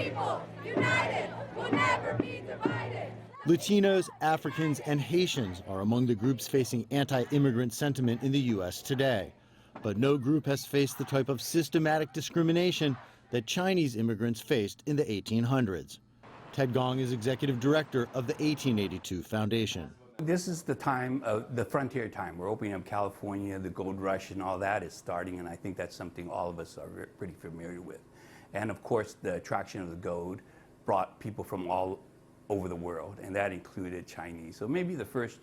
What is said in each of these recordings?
people, united, will never be divided. Latinos, Africans, and Haitians are among the groups facing anti-immigrant sentiment in the U.S. today. But no group has faced the type of systematic discrimination that Chinese immigrants faced in the 1800s. Ted Gong is executive director of the 1882 Foundation. This is the time of the frontier time. We're opening up California, the gold rush and all that is starting, and I think that's something all of us are pretty familiar with. And of course, the attraction of the gold brought people from all over the world, and that included Chinese. So maybe the first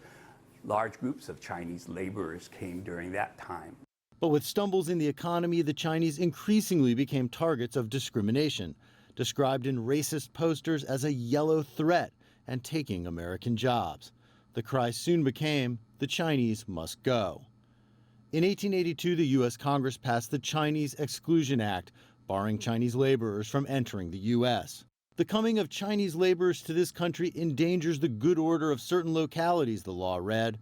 large groups of Chinese laborers came during that time. But with stumbles in the economy, the Chinese increasingly became targets of discrimination, described in racist posters as a yellow threat and taking American jobs. The cry soon became, "The Chinese must go." In 1882, the U.S. Congress passed the Chinese Exclusion Act, barring Chinese laborers from entering the U.S. The coming of Chinese laborers to this country endangers the good order of certain localities, the law read.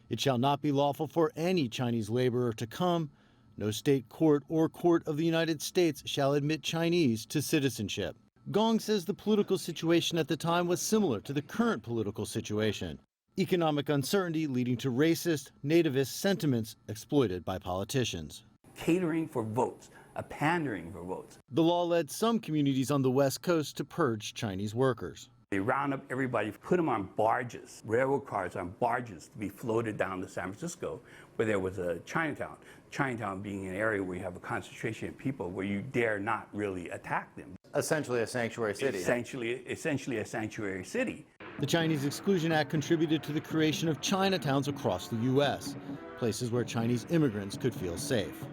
It shall not be lawful for any Chinese laborer to come. No state court or court of the United States shall admit Chinese to citizenship. Gong says the political situation at the time was similar to the current political situation. Economic uncertainty leading to racist, nativist sentiments exploited by politicians. Catering for votes, pandering for votes. The law led some communities on the West Coast to purge Chinese workers. They round up everybody, put them on barges, railroad cars on barges to be floated down to San Francisco, where there was a Chinatown. Chinatown being an area where you have a concentration of people where you dare not really attack them. Essentially a sanctuary city. Essentially a sanctuary city. The Chinese Exclusion Act contributed to the creation of Chinatowns across the U.S., places where Chinese immigrants could feel safe.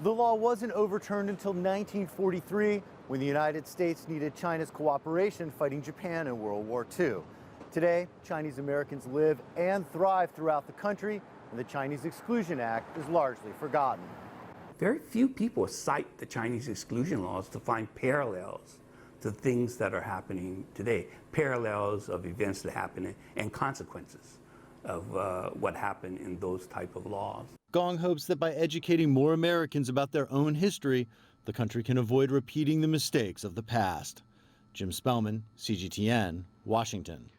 The law wasn't overturned until 1943, when the United States needed China's cooperation fighting Japan in World War II. Today, Chinese Americans live and thrive throughout the country, and the Chinese Exclusion Act is largely forgotten. Very few people cite the Chinese exclusion laws to find parallels to things that are happening today, parallels of events that happen and consequences of what happened in those type of laws. Gong hopes that by educating more Americans about their own history, the country can avoid repeating the mistakes of the past. Jim Spellman, CGTN, Washington.